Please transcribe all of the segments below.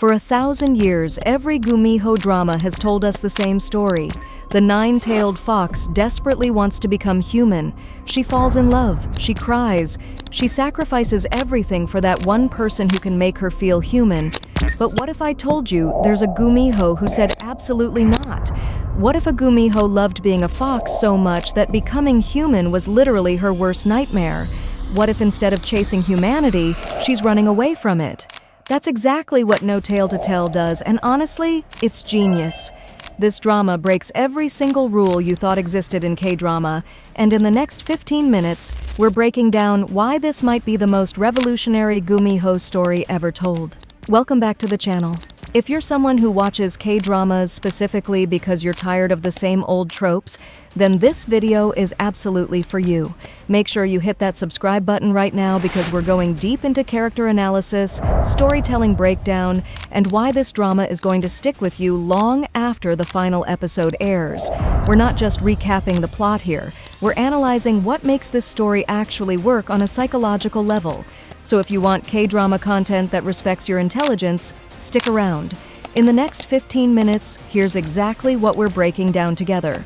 For 1,000 years, every Gumiho drama has told us the same story. The nine-tailed fox desperately wants to become human. She falls in love, she cries, she sacrifices everything for that one person who can make her feel human. But what if I told you there's a Gumiho who said absolutely not? What if a Gumiho loved being a fox so much that becoming human was literally her worst nightmare? What if instead of chasing humanity, she's running away from it? That's exactly what No Tale to Tell does, and honestly, it's genius. This drama breaks every single rule you thought existed in K-drama, and in the next 15 minutes, we're breaking down why this might be the most revolutionary Gumiho story ever told. Welcome back to the channel. If you're someone who watches K-dramas specifically because you're tired of the same old tropes, then this video is absolutely for you. Make sure you hit that subscribe button right now because we're going deep into character analysis, storytelling breakdown, and why this drama is going to stick with you long after the final episode airs. We're not just recapping the plot here, we're analyzing what makes this story actually work on a psychological level. So if you want K-drama content that respects your intelligence, stick around. In the next 15 minutes, here's exactly what we're breaking down together.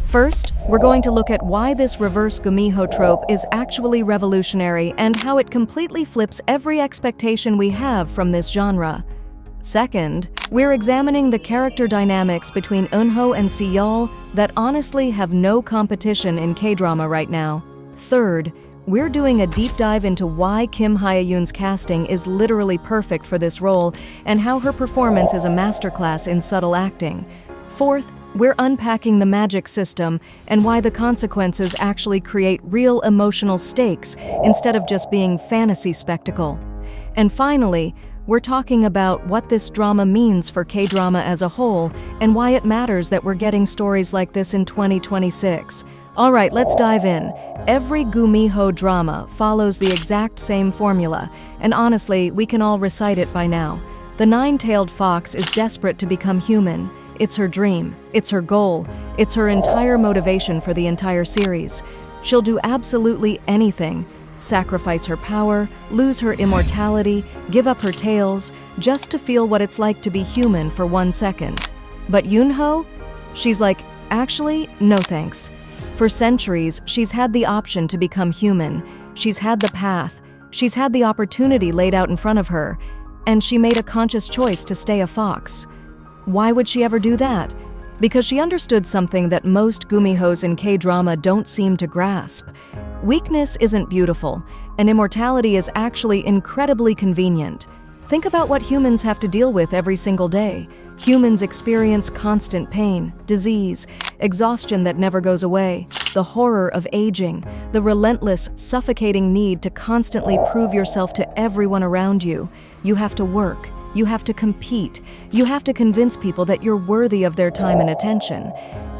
First, we're going to look at why this reverse Gumiho trope is actually revolutionary and how it completely flips every expectation we have from this genre. Second, we're examining the character dynamics between Eun-Ho and Si-yeol that honestly have no competition in K-drama right now. Third, we're doing a deep dive into why Kim Hye-yoon's casting is literally perfect for this role and how her performance is a masterclass in subtle acting. Fourth, we're unpacking the magic system and why the consequences actually create real emotional stakes instead of just being fantasy spectacle. And finally, we're talking about what this drama means for K-drama as a whole and why it matters that we're getting stories like this in 2026. Alright, let's dive in. Every Gumiho drama follows the exact same formula, and honestly, we can all recite it by now. The nine-tailed fox is desperate to become human. It's her dream, it's her goal, it's her entire motivation for the entire series. She'll do absolutely anything. Sacrifice her power, lose her immortality, give up her tails, just to feel what it's like to be human for 1 second. But Eun-Ho? She's like, actually, no thanks. For centuries, she's had the option to become human. She's had the path. She's had the opportunity laid out in front of her. And she made a conscious choice to stay a fox. Why would she ever do that? Because she understood something that most Gumihos in K-drama don't seem to grasp. Weakness isn't beautiful, and immortality is actually incredibly convenient. Think about what humans have to deal with every single day. Humans experience constant pain, disease, exhaustion that never goes away, the horror of aging, the relentless, suffocating need to constantly prove yourself to everyone around you. You have to work, you have to compete, you have to convince people that you're worthy of their time and attention.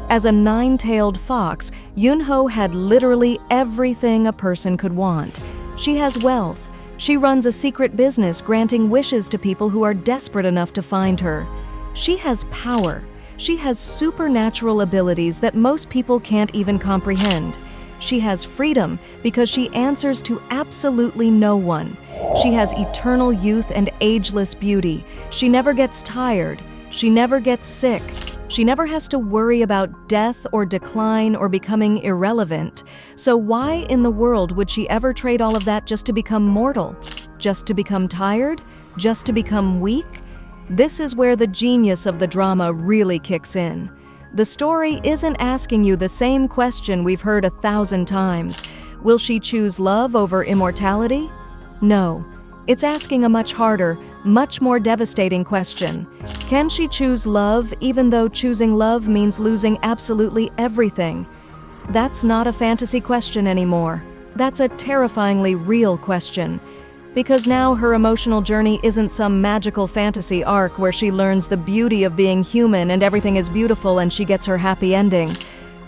As a nine-tailed fox, Eun-Ho had literally everything a person could want. She has wealth. She runs a secret business granting wishes to people who are desperate enough to find her. She has power. She has supernatural abilities that most people can't even comprehend. She has freedom because she answers to absolutely no one. She has eternal youth and ageless beauty. She never gets tired. She never gets sick. She never has to worry about death or decline or becoming irrelevant. So why in the world would she ever trade all of that just to become mortal? Just to become tired? Just to become weak? This is where the genius of the drama really kicks in. The story isn't asking you the same question we've heard 1,000 times. Will she choose love over immortality? No. It's asking a much harder, much more devastating question. Can she choose love even though choosing love means losing absolutely everything? That's not a fantasy question anymore. That's a terrifyingly real question. Because now her emotional journey isn't some magical fantasy arc where she learns the beauty of being human and everything is beautiful and she gets her happy ending.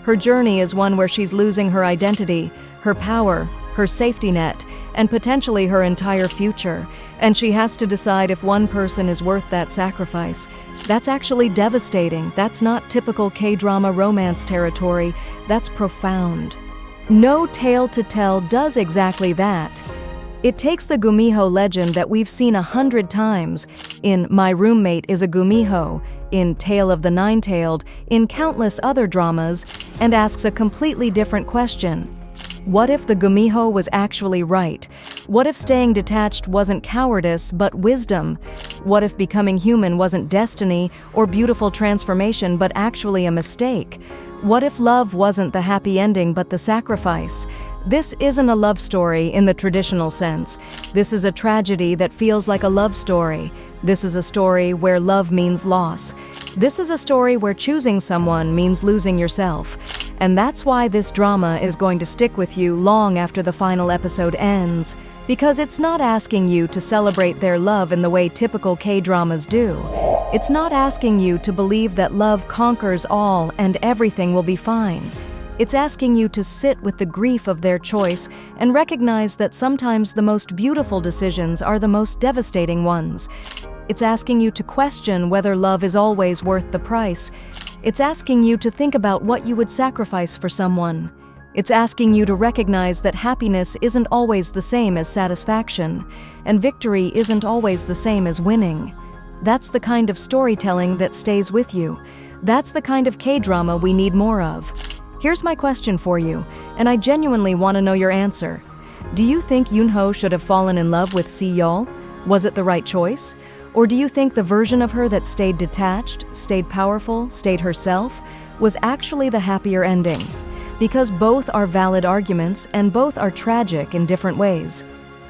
Her journey is one where she's losing her identity, her power, her safety net, and potentially her entire future. And she has to decide if one person is worth that sacrifice. That's actually devastating. That's not typical K-drama romance territory. That's profound. No Tale to Tell does exactly that. It takes the Gumiho legend that we've seen 100 times in My Roommate is a Gumiho, in Tale of the Nine-Tailed, in countless other dramas, and asks a completely different question. What if the Gumiho was actually right? What if staying detached wasn't cowardice but wisdom? What if becoming human wasn't destiny or beautiful transformation but actually a mistake? What if love wasn't the happy ending but the sacrifice? This isn't a love story in the traditional sense. This is a tragedy that feels like a love story. This is a story where love means loss. This is a story where choosing someone means losing yourself. And that's why this drama is going to stick with you long after the final episode ends. Because it's not asking you to celebrate their love in the way typical K-dramas do. It's not asking you to believe that love conquers all and everything will be fine. It's asking you to sit with the grief of their choice and recognize that sometimes the most beautiful decisions are the most devastating ones. It's asking you to question whether love is always worth the price. It's asking you to think about what you would sacrifice for someone. It's asking you to recognize that happiness isn't always the same as satisfaction, and victory isn't always the same as winning. That's the kind of storytelling that stays with you. That's the kind of K-drama we need more of. Here's my question for you, and I genuinely want to know your answer. Do you think Eun-Ho should have fallen in love with Si-yeol? Was it the right choice? Or do you think the version of her that stayed detached, stayed powerful, stayed herself, was actually the happier ending? Because both are valid arguments and both are tragic in different ways.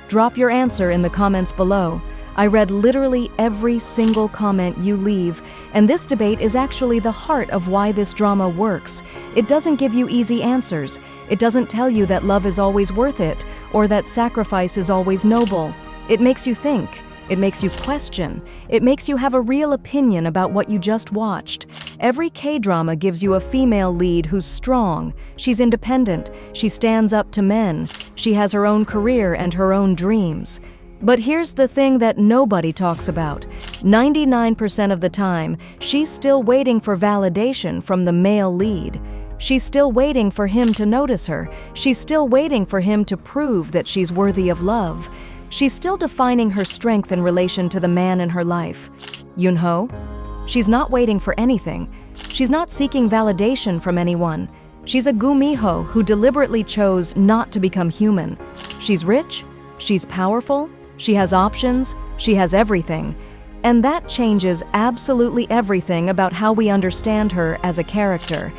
Drop your answer in the comments below. I read literally every single comment you leave, and this debate is actually the heart of why this drama works. It doesn't give you easy answers. It doesn't tell you that love is always worth it, or that sacrifice is always noble. It makes you think. It makes you question. It makes you have a real opinion about what you just watched. Every K-drama gives you a female lead who's strong. She's independent. She stands up to men. She has her own career and her own dreams. But here's the thing that nobody talks about. 99% of the time, she's still waiting for validation from the male lead. She's still waiting for him to notice her. She's still waiting for him to prove that she's worthy of love. She's still defining her strength in relation to the man in her life. Eun-Ho? She's not waiting for anything. She's not seeking validation from anyone. She's a Gumiho who deliberately chose not to become human. She's rich. She's powerful. She has options, she has everything, and that changes absolutely everything about how we understand her as a character.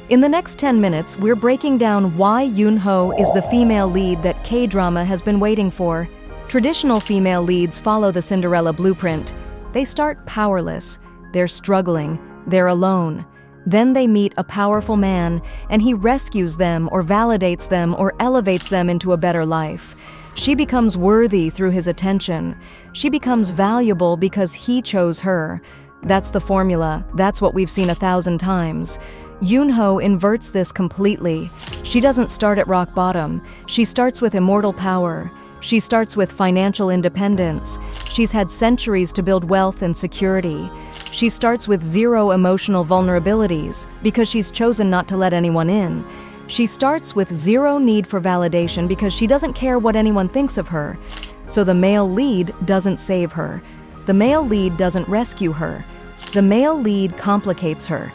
In the next 10 minutes, we're breaking down why Eun-Ho is the female lead that K-drama has been waiting for. Traditional female leads follow the Cinderella blueprint. They start powerless, they're struggling, they're alone. Then they meet a powerful man, and he rescues them or validates them or elevates them into a better life. She becomes worthy through his attention. She becomes valuable because he chose her. That's the formula. That's what we've seen 1,000 times. Eun-Ho inverts this completely. She doesn't start at rock bottom. She starts with immortal power. She starts with financial independence. She's had centuries to build wealth and security. She starts with zero emotional vulnerabilities because she's chosen not to let anyone in. She starts with zero need for validation because she doesn't care what anyone thinks of her. So the male lead doesn't save her. The male lead doesn't rescue her. The male lead complicates her.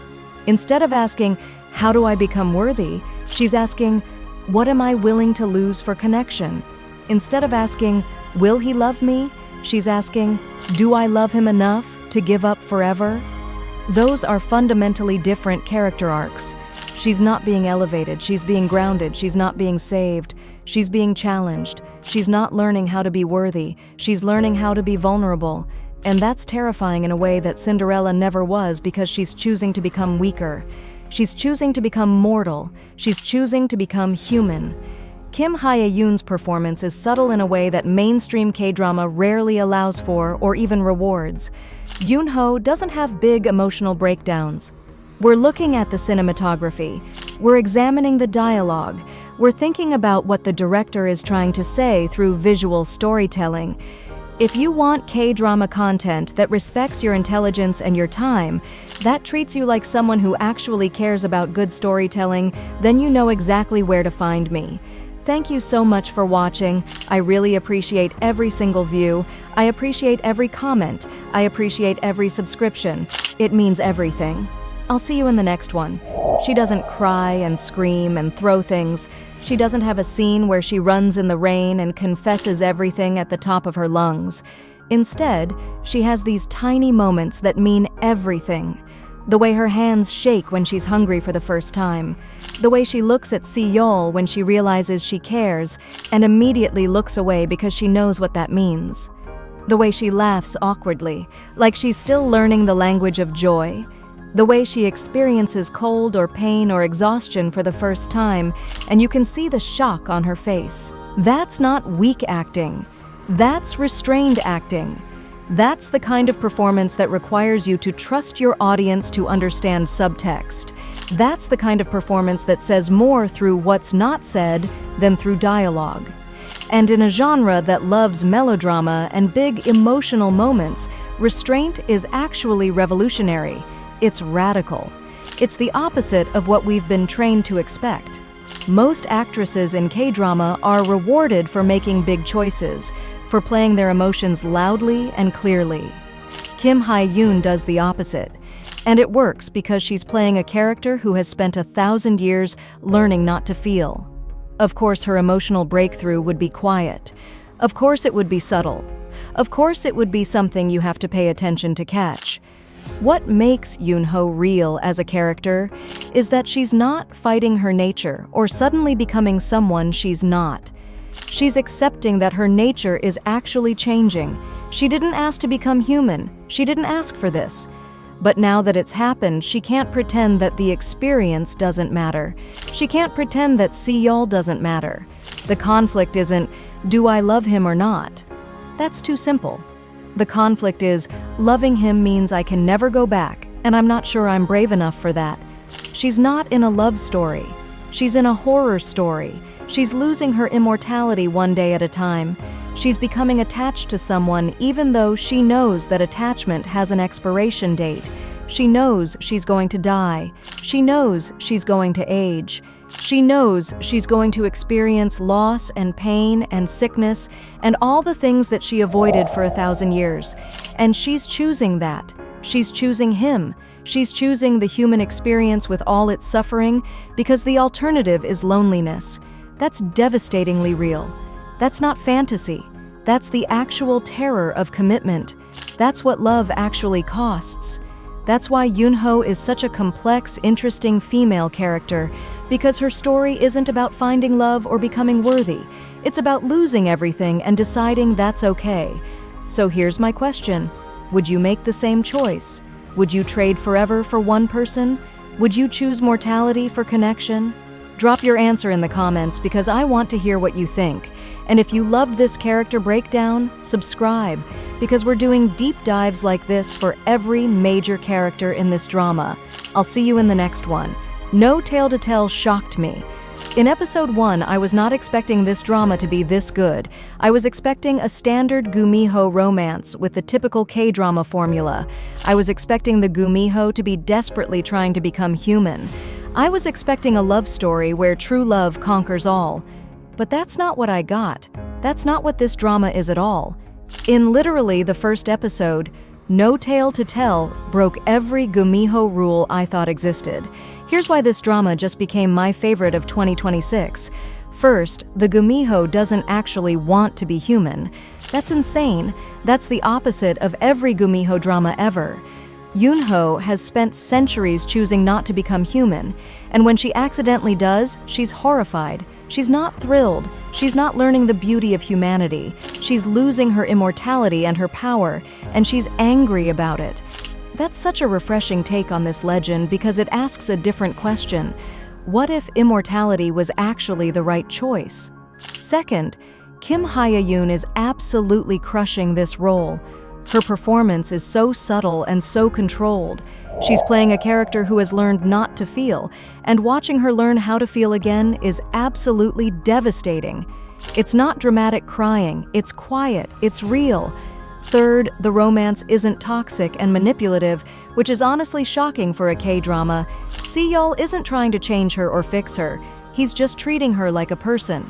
Instead of asking, how do I become worthy? She's asking, what am I willing to lose for connection? Instead of asking, will he love me? She's asking, do I love him enough to give up forever? Those are fundamentally different character arcs. She's not being elevated, she's being grounded, she's not being saved, she's being challenged, she's not learning how to be worthy, she's learning how to be vulnerable. And that's terrifying in a way that Cinderella never was because she's choosing to become weaker. She's choosing to become mortal, she's choosing to become human. Kim Hye-yoon's performance is subtle in a way that mainstream K-drama rarely allows for or even rewards. Eun-Ho doesn't have big emotional breakdowns. We're looking at the cinematography. We're examining the dialogue. We're thinking about what the director is trying to say through visual storytelling. If you want K-drama content that respects your intelligence and your time, that treats you like someone who actually cares about good storytelling, then you know exactly where to find me. Thank you so much for watching. I really appreciate every single view. I appreciate every comment. I appreciate every subscription. It means everything. I'll see you in the next one. She doesn't cry and scream and throw things. She doesn't have a scene where she runs in the rain and confesses everything at the top of her lungs. Instead, she has these tiny moments that mean everything. The way her hands shake when she's hungry for the first time. The way she looks at Si-yeol when she realizes she cares and immediately looks away because she knows what that means. The way she laughs awkwardly, like she's still learning the language of joy. The way she experiences cold or pain or exhaustion for the first time, and you can see the shock on her face. That's not weak acting. That's restrained acting. That's the kind of performance that requires you to trust your audience to understand subtext. That's the kind of performance that says more through what's not said than through dialogue. And in a genre that loves melodrama and big emotional moments, restraint is actually revolutionary. It's radical. It's the opposite of what we've been trained to expect. Most actresses in K-drama are rewarded for making big choices, for playing their emotions loudly and clearly. Kim Yoon does the opposite. And it works because she's playing a character who has spent 1,000 years learning not to feel. Of course, her emotional breakthrough would be quiet. Of course, it would be subtle. Of course, it would be something you have to pay attention to catch. What makes Eun-Ho real as a character is that she's not fighting her nature or suddenly becoming someone she's not. She's accepting that her nature is actually changing. She didn't ask to become human. She didn't ask for this. But now that it's happened, she can't pretend that the experience doesn't matter. She can't pretend that Si-yeol doesn't matter. The conflict isn't, do I love him or not? That's too simple. The conflict is, loving him means I can never go back, and I'm not sure I'm brave enough for that. She's not in a love story. She's in a horror story. She's losing her immortality one day at a time. She's becoming attached to someone even though she knows that attachment has an expiration date. She knows she's going to die. She knows she's going to age. She knows she's going to experience loss and pain and sickness and all the things that she avoided for 1,000 years. And she's choosing that. She's choosing him. She's choosing the human experience with all its suffering because the alternative is loneliness. That's devastatingly real. That's not fantasy. That's the actual terror of commitment. That's what love actually costs. That's why Eun-Ho is such a complex, interesting female character, because her story isn't about finding love or becoming worthy. It's about losing everything and deciding that's okay. So here's my question. Would you make the same choice? Would you trade forever for one person? Would you choose mortality for connection? Drop your answer in the comments because I want to hear what you think. And if you loved this character breakdown, subscribe, because we're doing deep dives like this for every major character in this drama. I'll see you in the next one. No Tale to Tell shocked me. In episode 1, I was not expecting this drama to be this good. I was expecting a standard Gumiho romance with the typical K-drama formula. I was expecting the Gumiho to be desperately trying to become human. I was expecting a love story where true love conquers all. But that's not what I got. That's not what this drama is at all. In literally the first episode, No Tale to Tell broke every Gumiho rule I thought existed. Here's why this drama just became my favorite of 2026. First, the Gumiho doesn't actually want to be human. That's insane. That's the opposite of every Gumiho drama ever. Eun-Ho has spent centuries choosing not to become human, and when she accidentally does, she's horrified. She's not thrilled. She's not learning the beauty of humanity. She's losing her immortality and her power, and she's angry about it. That's such a refreshing take on this legend because it asks a different question. What if immortality was actually the right choice? Second, Kim Yoon is absolutely crushing this role. Her performance is so subtle and so controlled. She's playing a character who has learned not to feel, and watching her learn how to feel again is absolutely devastating. It's not dramatic crying, it's quiet, it's real. Third, the romance isn't toxic and manipulative, which is honestly shocking for a K-drama. Si-yeol isn't trying to change her or fix her. He's just treating her like a person.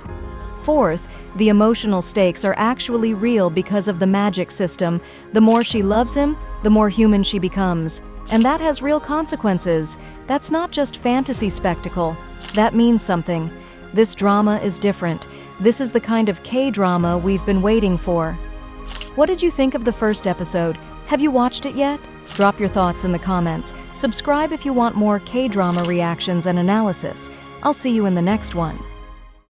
Fourth, the emotional stakes are actually real because of the magic system. The more she loves him, the more human she becomes. And that has real consequences. That's not just fantasy spectacle. That means something. This drama is different. This is the kind of K-drama we've been waiting for. What did you think of the first episode? Have you watched it yet? Drop your thoughts in the comments. Subscribe if you want more K-drama reactions and analysis. I'll see you in the next one.